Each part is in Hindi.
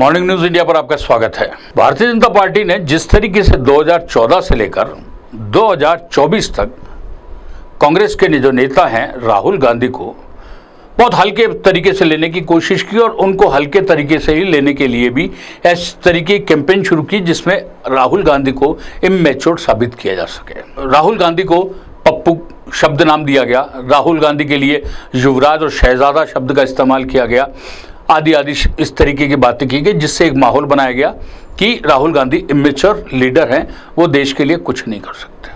मॉर्निंग न्यूज इंडिया पर आपका स्वागत है। भारतीय जनता पार्टी ने जिस तरीके से 2014 से लेकर 2024 तक कांग्रेस के जो नेता हैं राहुल गांधी को बहुत हल्के तरीके से लेने की कोशिश की और उनको हल्के तरीके से ही लेने के लिए भी इस तरीके की कैंपेन शुरू की जिसमें राहुल गांधी को इमैच्योर साबित किया जा सके। राहुल गांधी को पप्पू शब्द नाम दिया गया, राहुल गांधी के लिए युवराज और शहजादा शब्द का इस्तेमाल किया गया, आदि आदि इस तरीके की बातें की गई जिससे एक माहौल बनाया गया कि राहुल गांधी इमेच्योर लीडर हैं, वो देश के लिए कुछ नहीं कर सकते।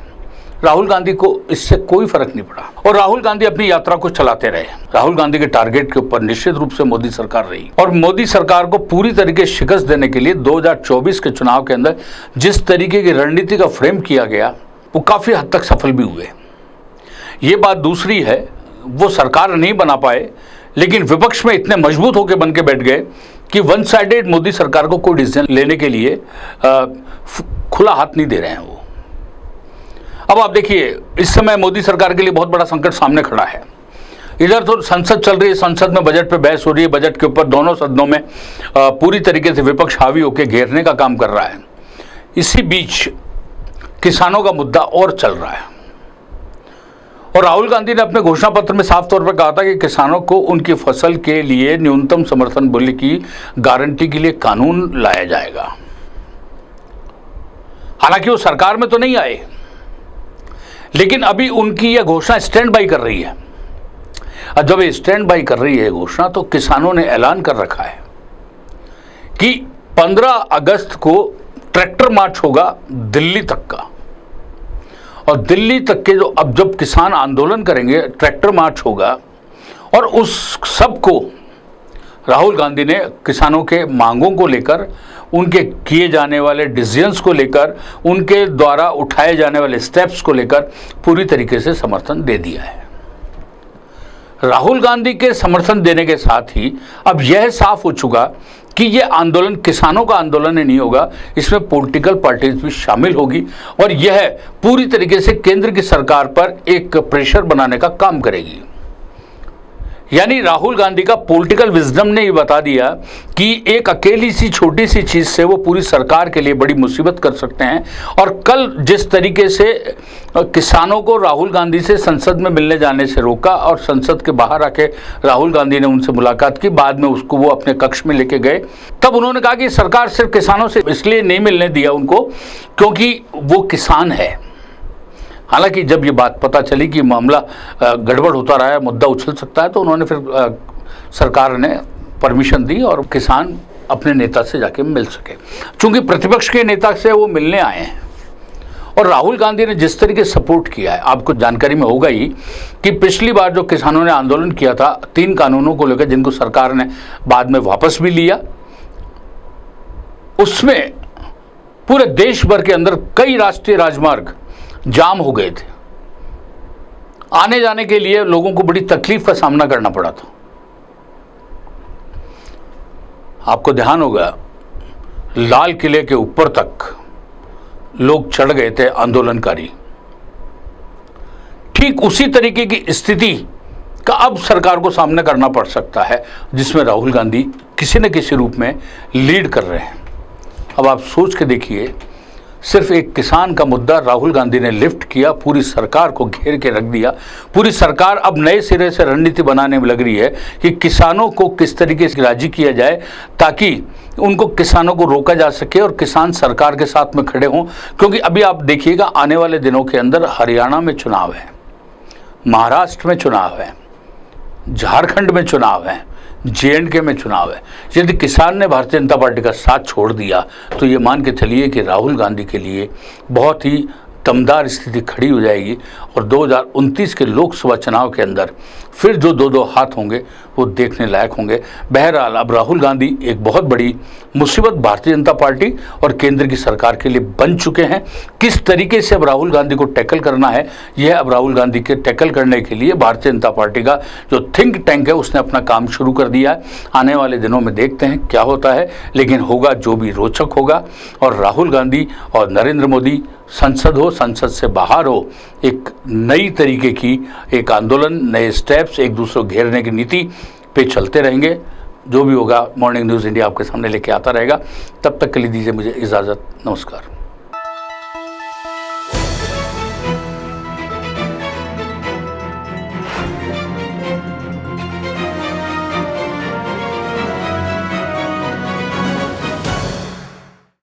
राहुल गांधी को इससे कोई फर्क नहीं पड़ा और राहुल गांधी अपनी यात्रा को चलाते रहे। राहुल गांधी के टारगेट के ऊपर निश्चित रूप से मोदी सरकार रही और मोदी सरकार को पूरी तरीके शिकस्त देने के लिए 2024 के चुनाव के अंदर जिस तरीके की रणनीति का फ्रेम किया गया वो काफी हद तक सफल भी हुए। ये बात दूसरी है, वो सरकार नहीं बना पाए लेकिन विपक्ष में इतने मजबूत होकर बन के बैठ गए कि वन साइडेड मोदी सरकार को कोई डिसीजन लेने के लिए खुला हाथ नहीं दे रहे हैं वो। अब आप देखिए, इस समय मोदी सरकार के लिए बहुत बड़ा संकट सामने खड़ा है। इधर तो संसद चल रही है, संसद में बजट पे बहस हो रही है, बजट के ऊपर दोनों सदनों में पूरी तरीके से विपक्ष हावी होकर घेरने का काम कर रहा है। इसी बीच किसानों का मुद्दा और चल रहा है और राहुल गांधी ने अपने घोषणा पत्र में साफ तौर पर कहा था कि किसानों को उनकी फसल के लिए न्यूनतम समर्थन मूल्य की गारंटी के लिए कानून लाया जाएगा। हालांकि वो सरकार में तो नहीं आए लेकिन अभी उनकी यह घोषणा स्टैंड बाई कर रही है। और जब ये स्टैंड बाई कर रही है घोषणा, तो किसानों ने ऐलान कर रखा है कि 15 अगस्त को ट्रैक्टर मार्च होगा दिल्ली तक का और दिल्ली तक के जो अब जब किसान आंदोलन करेंगे ट्रैक्टर मार्च होगा और उस सब को राहुल गांधी ने किसानों के मांगों को लेकर, उनके किए जाने वाले डिसीजंस को लेकर, उनके द्वारा उठाए जाने वाले स्टेप्स को लेकर पूरी तरीके से समर्थन दे दिया है। राहुल गांधी के समर्थन देने के साथ ही अब यह साफ हो चुका कि यह आंदोलन किसानों का आंदोलन ही नहीं होगा, इसमें पॉलिटिकल पार्टीज भी शामिल होगी और यह पूरी तरीके से केंद्र की सरकार पर एक प्रेशर बनाने का काम करेगी। यानी राहुल गांधी का पॉलिटिकल विजडम ने ये बता दिया कि एक अकेली सी छोटी सी चीज से वो पूरी सरकार के लिए बड़ी मुसीबत कर सकते हैं। और कल जिस तरीके से किसानों को राहुल गांधी से संसद में मिलने जाने से रोका और संसद के बाहर आके राहुल गांधी ने उनसे मुलाकात की, बाद में उसको वो अपने कक्ष में लेके गए, तब उन्होंने कहा कि सरकार सिर्फ किसानों से इसलिए नहीं मिलने दिया उनको क्योंकि वो किसान है। हालांकि जब ये बात पता चली कि मामला गड़बड़ होता रहा है, मुद्दा उछल सकता है, तो उन्होंने फिर सरकार ने परमिशन दी और किसान अपने नेता से जाके मिल सके। चूंकि प्रतिपक्ष के नेता से वो मिलने आए हैं और राहुल गांधी ने जिस तरीके से सपोर्ट किया है, आपको जानकारी में होगा ही कि पिछली बार जो किसानों ने आंदोलन किया था 3 कानूनों को लेकर, जिनको सरकार ने बाद में वापस भी लिया, उसमें पूरे देश भर के अंदर कई राष्ट्रीय राजमार्ग जाम हो गए थे। आने जाने के लिए लोगों को बड़ी तकलीफ का सामना करना पड़ा था। आपको ध्यान होगा लाल किले के ऊपर तक लोग चढ़ गए थे आंदोलनकारी। ठीक उसी तरीके की स्थिति का अब सरकार को सामना करना पड़ सकता है जिसमें राहुल गांधी किसी न किसी रूप में लीड कर रहे हैं। अब आप सोच के देखिए, सिर्फ एक किसान का मुद्दा राहुल गांधी ने लिफ्ट किया, पूरी सरकार को घेर के रख दिया। पूरी सरकार अब नए सिरे से रणनीति बनाने में लग रही है कि किसानों को किस तरीके से राजी किया जाए ताकि उनको किसानों को रोका जा सके और किसान सरकार के साथ में खड़े हों। क्योंकि अभी आप देखिएगा आने वाले दिनों के अंदर हरियाणा में चुनाव है, महाराष्ट्र में चुनाव है, झारखंड में चुनाव है, JNK में चुनाव है। यदि किसान ने भारतीय जनता पार्टी का साथ छोड़ दिया तो ये मान के चलिए कि राहुल गांधी के लिए बहुत ही दमदार स्थिति खड़ी हो जाएगी और 2029 के लोकसभा चुनाव के अंदर फिर जो 2-2 हाथ होंगे वो देखने लायक होंगे। बहरहाल अब राहुल गांधी एक बहुत बड़ी मुसीबत भारतीय जनता पार्टी और केंद्र की सरकार के लिए बन चुके हैं। किस तरीके से अब राहुल गांधी को टैकल करना है, यह अब राहुल गांधी के टैकल करने के लिए भारतीय जनता पार्टी का जो थिंक टैंक है उसने अपना काम शुरू कर दिया है। आने वाले दिनों में देखते हैं क्या होता है, लेकिन होगा जो भी रोचक होगा। और राहुल गांधी और नरेंद्र मोदी संसद हो, संसद से बाहर हो, एक नई तरीके की एक आंदोलन, नए स्टेप्स, एक दूसरे को घेरने की नीति पे चलते रहेंगे। जो भी होगा मॉर्निंग न्यूज़ इंडिया आपके सामने लेके आता रहेगा। तब तक के लिए दीजिए मुझे इजाज़त। नमस्कार।